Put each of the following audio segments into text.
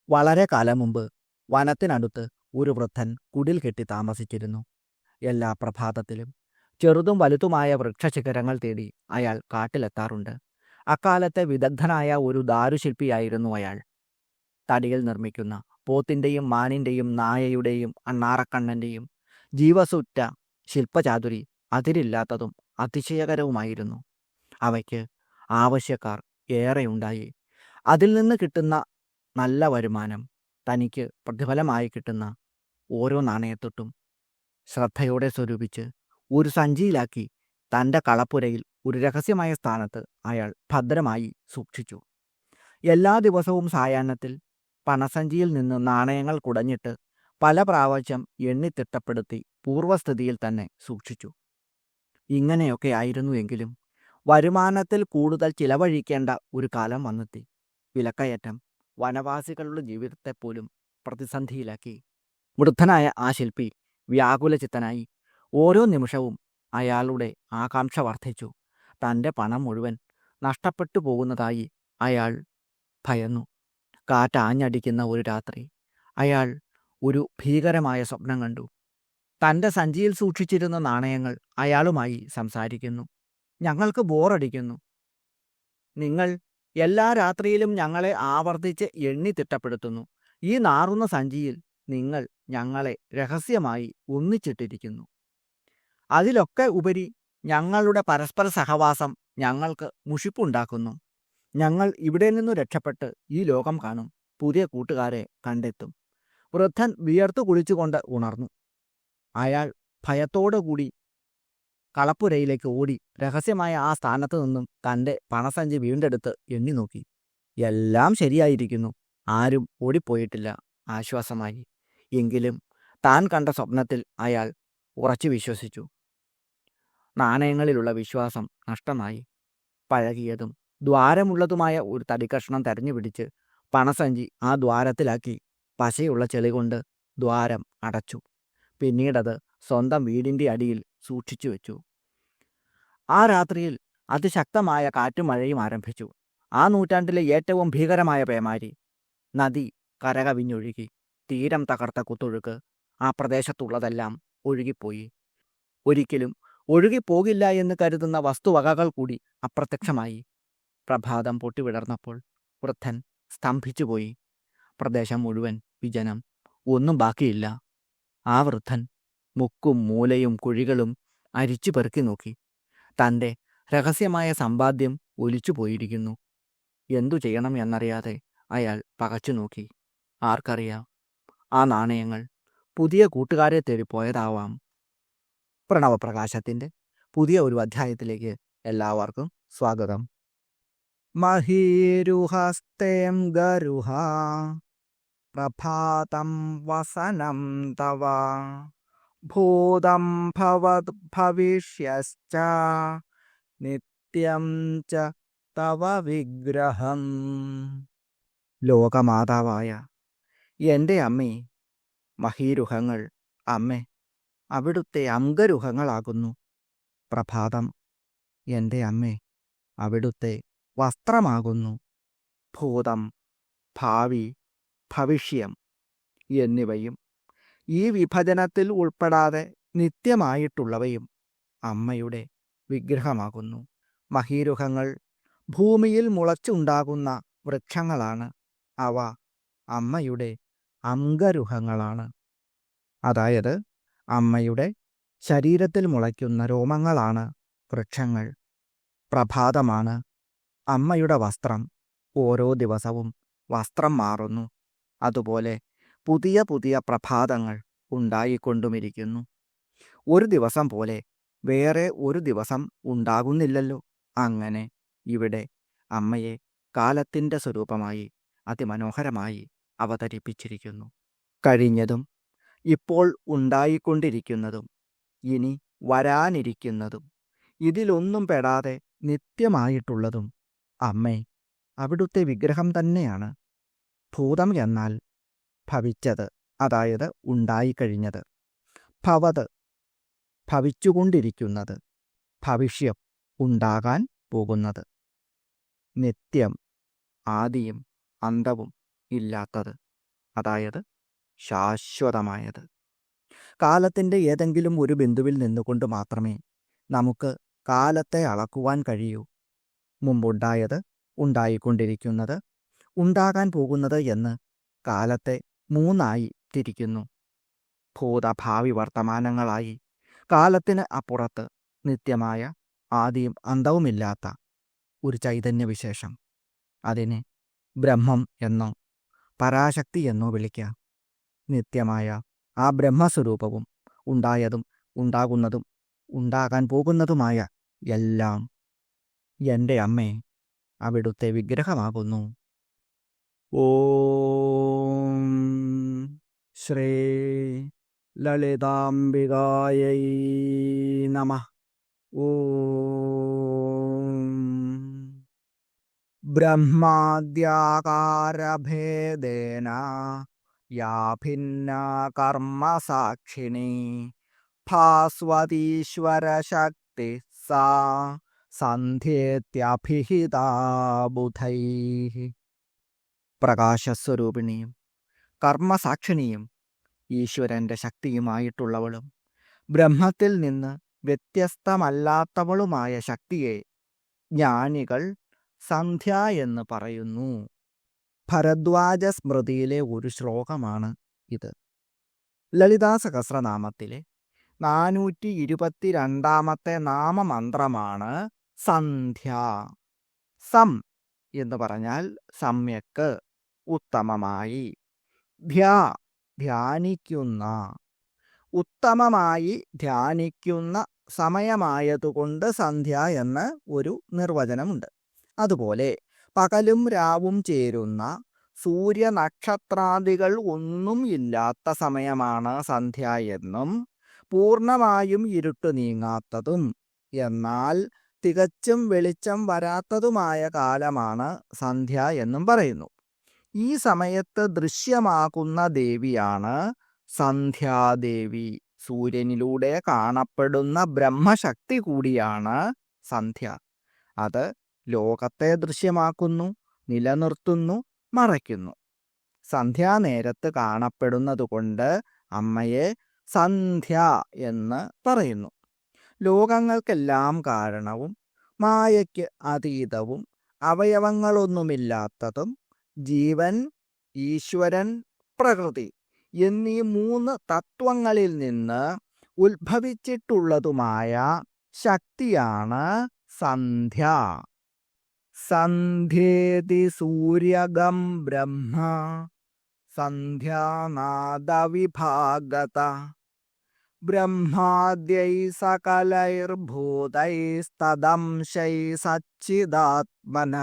വളരെ കാലം മുമ്പ് വനത്തിനടുത്ത് ഒരു വൃദ്ധൻ കുടിൽ കെട്ടി താമസിച്ചിരുന്നു. എല്ലാ പ്രഭാതത്തിലും ചെറുതും വലുതുമായ വൃക്ഷശിഖരങ്ങൾ തേടി അയാൾ കാട്ടിലെത്താറുണ്ട്. അക്കാലത്തെ വിദഗ്ധനായ ഒരു ദാരുശില്പിയായിരുന്നു അയാൾ. തടിയിൽ നിർമ്മിക്കുന്ന പോത്തിൻ്റെയും മാനിൻ്റെയും നായയുടെയും അണ്ണാറക്കണ്ണൻ്റെയും ജീവസുറ്റ ശില്പചാതുരി അതിരില്ലാത്തതും അതിശയകരവുമായിരുന്നു. അവയ്ക്ക് ആവശ്യക്കാർ ഏറെയുണ്ടായി. അതിൽ നിന്ന് കിട്ടുന്ന നല്ല വരുമാനം തനിക്ക് പ്രതിഫലമായി കിട്ടുന്ന ഓരോ നാണയത്തൊട്ടും ശ്രദ്ധയോടെ സ്വരൂപിച്ച് ഒരു സഞ്ചിയിലാക്കി തൻ്റെ കളപ്പുരയിൽ ഒരു രഹസ്യമായ സ്ഥാനത്ത് അയാൾ ഭദ്രമായി സൂക്ഷിച്ചു. എല്ലാ ദിവസവും സായാഹ്നത്തിൽ പണസഞ്ചിയിൽ നിന്ന് നാണയങ്ങൾ കുടഞ്ഞിട്ട് പല പ്രാവശ്യം എണ്ണിത്തിട്ടപ്പെടുത്തി പൂർവ്വസ്ഥിതിയിൽ തന്നെ സൂക്ഷിച്ചു. ഇങ്ങനെയൊക്കെ ആയിരുന്നു എങ്കിലും വരുമാനത്തിൽ കൂടുതൽ ചിലവഴിക്കേണ്ട ഒരു കാലം വന്നെത്തി. വിലക്കയറ്റം വനവാസികളുടെ ജീവിതത്തെപ്പോലും പ്രതിസന്ധിയിലാക്കി. വൃദ്ധനായ ആ ശില്പി വ്യാകുലചിത്തനായി. ഓരോ നിമിഷവും അയാളുടെ ആകാംക്ഷ വർദ്ധിച്ചു. തൻ്റെ പണം മുഴുവൻ നഷ്ടപ്പെട്ടു പോകുന്നതായി അയാൾ ഭയന്നു. കാറ്റാഞ്ഞടിക്കുന്ന ഒരു രാത്രി അയാൾ ഒരു ഭീകരമായ സ്വപ്നം കണ്ടു. തൻ്റെ സഞ്ചിയിൽ സൂക്ഷിച്ചിരുന്ന നാണയങ്ങൾ അയാളുമായി സംസാരിക്കുന്നു. "ഞങ്ങൾക്ക് ബോറടിക്കുന്നു. നിങ്ങൾ എല്ലാ രാത്രിയിലും ഞങ്ങളെ ആവർത്തിച്ച് എണ്ണി തിട്ടപ്പെടുത്തുന്നു. ഈ നാറുന്ന സഞ്ചിയിൽ നിങ്ങൾ ഞങ്ങളെ രഹസ്യമായി ഒന്നിച്ചിട്ടിരിക്കുന്നു. അതിലൊക്കെ ഉപരി ഞങ്ങളുടെ പരസ്പര സഹവാസം ഞങ്ങൾക്ക് മുഷിപ്പുണ്ടാക്കുന്നു. ഞങ്ങൾ ഇവിടെ നിന്നു രക്ഷപ്പെട്ട് ഈ ലോകം കാണും. പുതിയ കൂട്ടുകാരെ കണ്ടെത്തും." വൃദ്ധൻ വിയർത്തു കുളിച്ചുകൊണ്ട് ഉണർന്നു. അയാൾ ഭയത്തോടുകൂടി കളപ്പുരയിലേക്ക് ഓടി രഹസ്യമായ ആ സ്ഥാനത്ത് നിന്നും തൻ്റെ പണസഞ്ചി വീണ്ടെടുത്ത് എണ്ണി നോക്കി. എല്ലാം ശരിയായിരിക്കുന്നു. ആരും ഓടിപ്പോയിട്ടില്ല. ആശ്വാസമായി. എങ്കിലും താൻ കണ്ട സ്വപ്നത്തിൽ അയാൾ ഉറച്ചു വിശ്വസിച്ചു. നാണയങ്ങളിലുള്ള വിശ്വാസം നഷ്ടമായി. പഴകിയതും ദ്വാരമുള്ളതുമായ ഒരു തടിക്കഷ്ണം തെരഞ്ഞു പിടിച്ച് പണസഞ്ചി ആ ദ്വാരത്തിലാക്കി പശയുള്ള ചെളി കൊണ്ട് ദ്വാരം അടച്ചു. പിന്നീടത് സ്വന്തം വീടിൻ്റെ അടിയിൽ സൂക്ഷിച്ചു വെച്ചു. ആ രാത്രിയിൽ അതിശക്തമായ കാറ്റും മഴയും ആരംഭിച്ചു. ആ നൂറ്റാണ്ടിലെ ഏറ്റവും ഭീകരമായ പേമാരി. നദി കരകവിഞ്ഞൊഴുകി. തീരം തകർത്ത കുത്തൊഴുക്ക്. ആ പ്രദേശത്തുള്ളതെല്ലാം ഒഴുകിപ്പോയി. ഒരിക്കലും ഒഴുകിപ്പോകില്ല എന്ന് കരുതുന്ന വസ്തുവകകൾ കൂടി അപ്രത്യക്ഷമായി. പ്രഭാതം പൊട്ടിവിടർന്നപ്പോൾ വൃദ്ധൻ സ്തംഭിച്ചുപോയി. പ്രദേശം മുഴുവൻ വിജനം. ഒന്നും ബാക്കിയില്ല. ആ വൃദ്ധൻ മുക്കും മൂലയും കുഴികളും അരിച്ചു പെറുക്കി നോക്കി. തൻ്റെ രഹസ്യമായ സമ്പാദ്യം ഒലിച്ചു പോയിരിക്കുന്നു. എന്തു ചെയ്യണം എന്നറിയാതെ അയാൾ പകച്ചു നോക്കി. ആർക്കറിയാം, ആ നാണയങ്ങൾ പുതിയ കൂട്ടുകാരെ തേടിപ്പോയതാവാം. പ്രണവപ്രകാശത്തിൻ്റെ പുതിയ ഒരു അധ്യായത്തിലേക്ക് എല്ലാവർക്കും സ്വാഗതം. മഹീരുഹസ്തേം ഗരുഹ പ്രഭാതം വസനം തവ ഭൂതം ഭവത് ഭവിഷ്യശ്ച നിത്യം ച തവ വിഗ്രഹം. ലോകമാതാവായ എൻ്റെ അമ്മേ, മഹീരുഹങ്ങൾ അമ്മേ, അവിടുത്തെ അംഗരുഹങ്ങളാകുന്നു. പ്രഭാതം എൻ്റെ അമ്മേ, അവിടുത്തെ വസ്ത്രമാകുന്നു. ഭൂതം, ഭാവി, ഭവിഷ്യം എന്നിവയും ഈ വിഭജനത്തിൽ ഉൾപ്പെടാതെ നിത്യമായിട്ടുള്ളവയും അമ്മയുടെ വിഗ്രഹമാകുന്നു. മഹീരുഹങ്ങൾ ഭൂമിയിൽ മുളച്ചുണ്ടാകുന്ന വൃക്ഷങ്ങളാണ്. അവ അമ്മയുടെ അംഗരുഹങ്ങളാണ്. അതായത് അമ്മയുടെ ശരീരത്തിൽ മുളയ്ക്കുന്ന രോമങ്ങളാണ് വൃക്ഷങ്ങൾ. പ്രഭാതമാണ് അമ്മയുടെ വസ്ത്രം. ഓരോ ദിവസവും വസ്ത്രം മാറുന്നു. അതുപോലെ പുതിയ പുതിയ പ്രഭാതങ്ങൾ ഉണ്ടായിക്കൊണ്ടുമിരിക്കുന്നു. ഒരു ദിവസം പോലെ വേറെ ഒരു ദിവസം ഉണ്ടാകുന്നില്ലല്ലോ. അങ്ങനെ ഇവിടെ അമ്മയെ കാലത്തിൻ്റെ സ്വരൂപമായി അതിമനോഹരമായി അവതരിപ്പിച്ചിരിക്കുന്നു. കഴിഞ്ഞതും ഇപ്പോൾ ഉണ്ടായിക്കൊണ്ടിരിക്കുന്നതും ഇനി വരാനിരിക്കുന്നതും ഇതിലൊന്നും പെടാതെ നിത്യമായിട്ടുള്ളതും അമ്മേ, അവിടുത്തെ വിഗ്രഹം തന്നെയാണ്. ഭൂതം എന്നാൽ ഭവിച്ചത്, അതായത് ഉണ്ടായിക്കഴിഞ്ഞത്. ഭവത് ഭവിച്ചുകൊണ്ടിരിക്കുന്നത്. ഭവിഷ്യം ഉണ്ടാകാൻ പോകുന്നത്. നിത്യം ആദിയും അന്തവും ഇല്ലാത്തത്. അതായത് ശാശ്വതമായത്. കാലത്തിൻ്റെ ഏതെങ്കിലും ഒരു ബിന്ദുവിൽ നിന്നുകൊണ്ട് മാത്രമേ നമുക്ക് കാലത്തെ അളക്കുവാൻ കഴിയൂ. മുമ്പുണ്ടായത്, ഉണ്ടായിക്കൊണ്ടിരിക്കുന്നത്, ഉണ്ടാകാൻ പോകുന്നത് എന്ന് കാലത്തെ മൂന്നായി തിരിക്കുന്നു. ഭൂതഭാവി വർത്തമാനങ്ങളായി കാലത്തിന് അപ്പുറത്ത് നിത്യമായ ആദിയും അന്തവുമില്ലാത്ത ഒരു ചൈതന്യവിശേഷം. അതിനെ ബ്രഹ്മം എന്നോ പരാശക്തി എന്നോ വിളിക്കാം. നിത്യമായ ആ ബ്രഹ്മസ്വരൂപവും ഉണ്ടായതും ഉണ്ടാകുന്നതും ഉണ്ടാകാൻ പോകുന്നതുമായ എല്ലാം എൻ്റെ അമ്മേ അവിടുത്തെ വിഗ്രഹമാകുന്നു. ഓം ശ്രീ ലളിതാംബികായൈ നമഃ. ഓം ബ്രഹ്മാദ്യാകാരഭേദേന യാ ഭിന്നാ കർമ്മസാക്ഷിണി ഭാസ്വതീശ്വരശക്തി സാ സന്ധ്യേത്യഭിഹിതാ ബുധൈഃ. പ്രകാശസ്വരൂപിണിയും കർമ്മസാക്ഷിണിയും ഈശ്വരൻ്റെ ശക്തിയുമായിട്ടുള്ളവളും ബ്രഹ്മത്തിൽ നിന്ന് വ്യത്യസ്തമല്ലാത്തവളുമായ ശക്തിയെ ജ്ഞാനികൾ സന്ധ്യ എന്ന് പറയുന്നു. ഭരദ്വാജ സ്മൃതിയിലെ ഒരു ശ്ലോകമാണ് ഇത്. ലളിതാ സഹസ്രനാമത്തിലെ 422 നാമമന്ത്രമാണ് സന്ധ്യ. സം എന്ന് പറഞ്ഞാൽ സമ്യക്ക്, ഉത്തമമായി. ധ്യാനിക്കുന്ന, ഉത്തമമായി ധ്യാനിക്കുന്ന സമയമായതുകൊണ്ട് സന്ധ്യ എന്ന് ഒരു നിർവചനമുണ്ട്. അതുപോലെ പകലും രാവും ചേരുന്ന സൂര്യനക്ഷത്രാദികൾ ഒന്നും ഇല്ലാത്ത സമയമാണ് സന്ധ്യ എന്നും, പൂർണ്ണമായും ഇരുട്ട് നീങ്ങാത്തതും എന്നാൽ തികച്ചും വെളിച്ചം വരാത്തതുമായ കാലമാണ് സന്ധ്യ എന്നും പറയുന്നു. ഈ സമയത്ത് ദൃശ്യമാകുന്ന ദേവിയാണ് സന്ധ്യാദേവി. സൂര്യനിലൂടെ കാണപ്പെടുന്ന ബ്രഹ്മശക്തി കൂടിയാണ് സന്ധ്യ. അത് ലോകത്തെ ദൃശ്യമാക്കുന്നു, നിലനിർത്തുന്നു, മറയ്ക്കുന്നു. സന്ധ്യാനേരത്ത് കാണപ്പെടുന്നതുകൊണ്ട് അമ്മയെ സന്ധ്യ എന്ന് പറയുന്നു. ലോകങ്ങൾക്കെല്ലാം കാരണവും മായയ്ക്ക് അതീതവും അവയവങ്ങളൊന്നുമില്ലാത്തതും ജീവൻ, ഈശ്വരൻ, പ്രകൃതി എന്നീ 3 തത്വങ്ങളിൽ നിന്ന് ഉത്ഭവിച്ചിട്ടുള്ളതുമായ ശക്തിയാണ് സന്ധ്യ. സന്ധ്യേതി സൂര്യഗം ബ്രഹ്മ സന്ധ്യാനാദവിഭാഗത ബ്രഹ്മാദ്യൈ സകലൈർഭൂതൈസ്തദംശൈ സച്ചിദാത്മന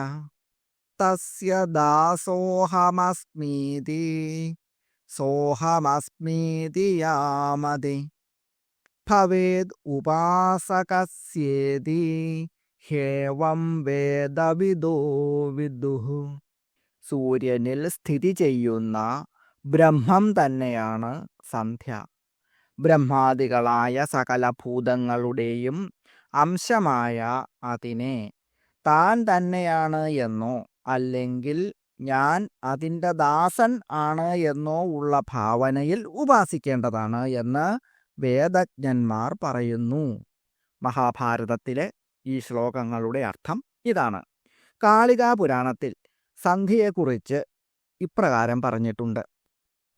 തസ്യ ദാസോഹമസ്മീതി സോഹമസ്മീതി യാമതി ഭവേദ് ഉപാസകസ്യേതി ഹേവം വേദവിദോ വിദുഃ. സൂര്യനിൽ സ്ഥിതി ചെയ്യുന്ന ബ്രഹ്മം തന്നെയാണ് സന്ധ്യ. ബ്രഹ്മാദികളായ സകല ഭൂതങ്ങളുടെയും അംശമായ അതിനെ താൻ തന്നെയാണ് എന്നോ അല്ലെങ്കിൽ ഞാൻ അതിൻ്റെ ദാസൻ ആണ് എന്നോ ഉള്ള ഭാവനയിൽ ഉപാസിക്കേണ്ടതാണ് എന്ന് വേദജ്ഞന്മാർ പറയുന്നു. മഹാഭാരതത്തിലെ ഈ ശ്ലോകങ്ങളുടെ അർത്ഥം ഇതാണ്. കാളികാ പുരാണത്തിൽ സന്ധ്യയെക്കുറിച്ച് ഇപ്രകാരം പറഞ്ഞിട്ടുണ്ട്.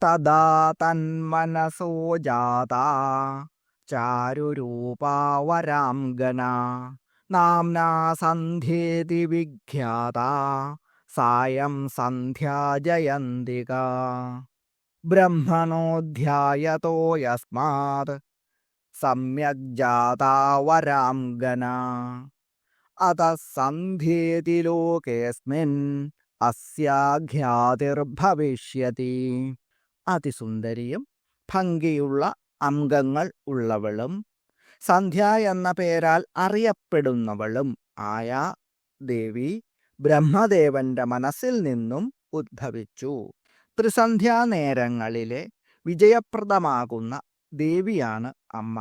തദാ തന്മനസോ ജാതാ ചാരുരൂപാ വരാംഗനാ നാംനാ സന്ധ്യേതി വിഖ്യാതാ സായം സന്ധ്യാ ജയന്തിക ബ്രഹ്മണോധ്യായതോ യസ്മാത് സമ്യക് ജാതാ വരാംഗനാ അതഃ സന്ധ്യേതി ലോകേസ്മിൻ അസ്യാഖ്യാതിർഭവിഷ്യതി. അതിസുന്ദരിയും ഭംഗിയുള്ള അംഗങ്ങൾ ഉള്ളവളും സന്ധ്യ എന്ന പേരാൽ അറിയപ്പെടുന്നവളും ആയ ദേവി ബ്രഹ്മദേവന്റെ മനസ്സിൽ നിന്നും ഉദ്ഭവിച്ചു. ത്രിസന്ധ്യാനേരങ്ങളിലെ വിജയപ്രദമാകുന്ന ദേവിയാണ് അമ്മ.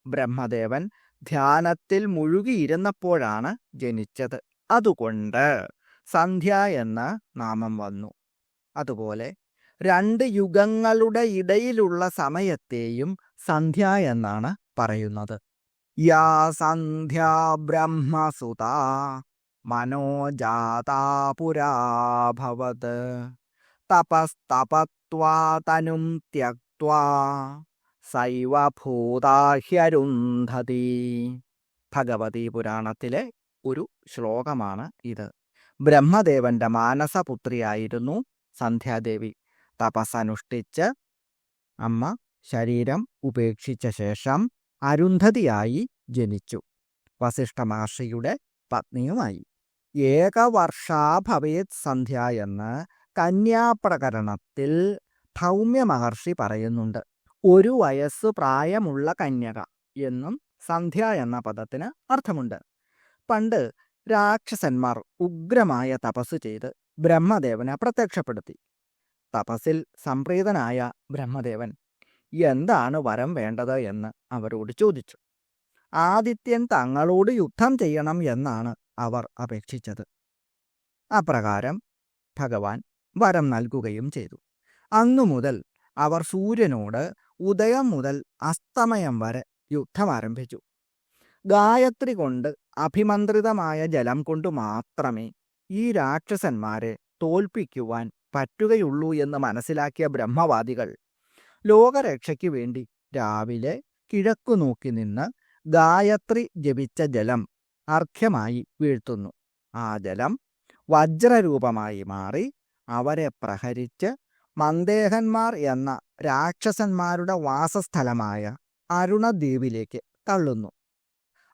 ബ്രഹ്മദേവൻ ധ്യാനത്തിൽ മുഴുകിയിരുന്നപ്പോഴാണ് ജനിച്ചത്. അതുകൊണ്ട് സന്ധ്യ എന്ന നാമം വന്നു. അതുപോലെ രണ്ട് യുഗങ്ങളുടെ ഇടയിലുള്ള സമയത്തെയും സന്ധ്യ എന്നാണ് പറയുന്നത്. യാ സന്ധ്യാ ബ്രഹ്മസുത മനോജാതാ പുരാഭവത് തപസ്തപത്വാ തനും ത്യക്ത്വാ സൈവ ഭൂതാഹ്യരുന്ധതി. ഭഗവതി പുരാണത്തിലെ ഒരു ശ്ലോകമാണ് ഇത്. ബ്രഹ്മദേവന്റെ മാനസപുത്രിയായിരുന്നു സന്ധ്യാദേവി. തപസ്സനുഷ്ഠിച്ച് അമ്മ ശരീരം ഉപേക്ഷിച്ച ശേഷം അരുന്ധതിയായി ജനിച്ചു. വസിഷ്ഠ മഹർഷിയുടെ പത്നിയുമായി. ഏകവർഷാ ഭവേത് സന്ധ്യ എന്ന് കന്യാപ്രകരണത്തിൽ ധൗമ്യ മഹർഷി പറയുന്നുണ്ട്. 1 വയസ്സ് പ്രായമുള്ള കന്യക എന്നും സന്ധ്യ എന്ന പദത്തിന് അർത്ഥമുണ്ട്. പണ്ട് രാക്ഷസന്മാർ ഉഗ്രമായ തപസ് ചെയ്ത് ബ്രഹ്മദേവനെ പ്രത്യക്ഷപ്പെടുത്തി. തപസ്സിൽ സംപ്രീതനായ ബ്രഹ്മദേവൻ എന്താണ് വരം വേണ്ടത് എന്ന് അവരോട് ചോദിച്ചു. ആദിത്യൻ തങ്ങളോട് യുദ്ധം ചെയ്യണം എന്നാണ് അവർ അപേക്ഷിച്ചത്. അപ്രകാരം ഭഗവാൻ വരം നൽകുകയും ചെയ്തു. അന്നു മുതൽ അവർ സൂര്യനോട് ഉദയം മുതൽ അസ്തമയം വരെ യുദ്ധം ആരംഭിച്ചു. ഗായത്രി കൊണ്ട് അഭിമന്ത്രിതമായ ജലം കൊണ്ട് മാത്രമേ ഈ രാക്ഷസന്മാരെ തോൽപ്പിക്കുവാൻ പറ്റുകയുള്ളൂ എന്ന് മനസ്സിലാക്കിയ ബ്രഹ്മവാദികൾ ലോകരക്ഷയ്ക്ക് വേണ്ടി രാവിലെ കിഴക്കു നോക്കി നിന്ന് ഗായത്രി ജപിച്ച ജലം അർഘ്യമായി വീഴ്ത്തുന്നു. ആ ജലം വജ്രരൂപമായി മാറി അവരെ പ്രഹരിച്ച് മന്ദേഹന്മാർ എന്ന രാക്ഷസന്മാരുടെ വാസസ്ഥലമായ അരുണദ്വീപിലേക്ക് തള്ളുന്നു.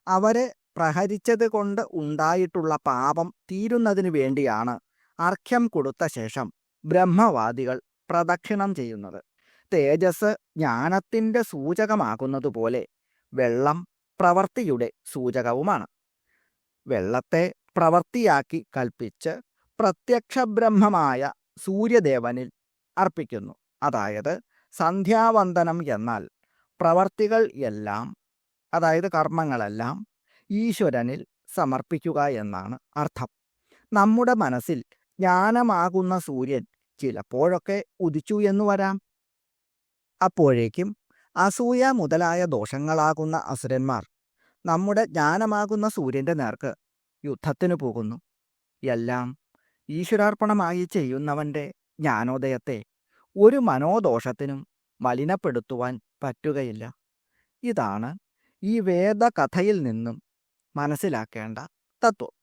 അവരെ പ്രഹരിച്ചത് കൊണ്ട് ഉണ്ടായിട്ടുള്ള പാപം തീരുന്നതിന് വേണ്ടിയാണ് അർഘ്യം കൊടുത്ത ശേഷം ബ്രഹ്മവാദികൾ പ്രദക്ഷിണം ചെയ്യുന്നത്. തേജസ് ജ്ഞാനത്തിൻ്റെ സൂചകമാകുന്നതുപോലെ വെള്ളം പ്രവൃത്തിയുടെ സൂചകവുമാണ്. വെള്ളത്തെ പ്രവൃത്തിയാക്കി കൽപ്പിച്ച് പ്രത്യക്ഷ ബ്രഹ്മമായ സൂര്യദേവനിൽ അർപ്പിക്കുന്നു. അതായത് സന്ധ്യാവന്ദനം എന്നാൽ പ്രവർത്തികൾ എല്ലാം, അതായത് കർമ്മങ്ങളെല്ലാം ഈശ്വരനിൽ സമർപ്പിക്കുക എന്നാണ് അർത്ഥം. നമ്മുടെ മനസ്സിൽ ജ്ഞാനമാകുന്ന സൂര്യൻ ചിലപ്പോഴൊക്കെ ഉദിച്ചു എന്ന് വരാം. അപ്പോഴേക്കും അസൂയ മുതലായ ദോഷങ്ങളാകുന്ന അസുരന്മാർ നമ്മുടെ ജ്ഞാനമാകുന്ന സൂര്യൻ്റെ നേർക്ക് യുദ്ധത്തിന് പോകുന്നു. എല്ലാം ഈശ്വരാർപ്പണമായി ചെയ്യുന്നവൻ്റെ ജ്ഞാനോദയത്തെ ഒരു മനോദോഷത്തിനും മലിനപ്പെടുത്തുവാൻ പറ്റുകയില്ല. ഇതാണ് ഈ വേദകഥയിൽ നിന്നും മനസ്സിലാക്കേണ്ട തത്വം.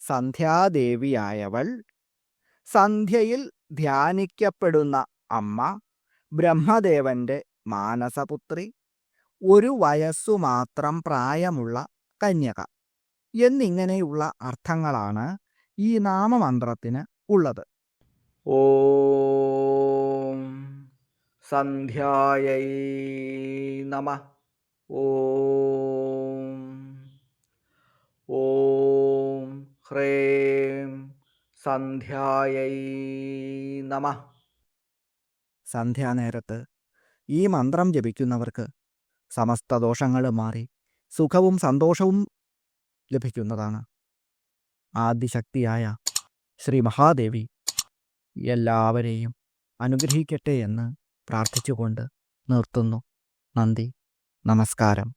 സന്ധ്യാദേവിയായവൾ, സന്ധ്യയിൽ ധ്യാനിക്കപ്പെടുന്ന അമ്മ, ബ്രഹ്മദേവന്റെ മാനസപുത്രി, 1 വയസ്സു മാത്രം പ്രായമുള്ള കന്യക എന്നിങ്ങനെയുള്ള അർത്ഥങ്ങളാണ് ഈ നാമമന്ത്രത്തിന് ഉള്ളത്. ഓം സന്ധ്യായൈ നമഃ. ഓം ഹ്രേം സന്ധ്യായൈ നമഃ. സന്ധ്യാനേരത്ത് ഈ മന്ത്രം ജപിക്കുന്നവർക്ക് സമസ്ത ദോഷങ്ങളും മാറി സുഖവും സന്തോഷവും ലഭിക്കുന്നതാണ്. ആദിശക്തിയായ ശ്രീ മഹാദേവി എല്ലാവരെയും അനുഗ്രഹിക്കട്ടെ എന്ന് പ്രാർത്ഥിച്ചുകൊണ്ട് നിർത്തുന്നു. നന്ദി, നമസ്കാരം.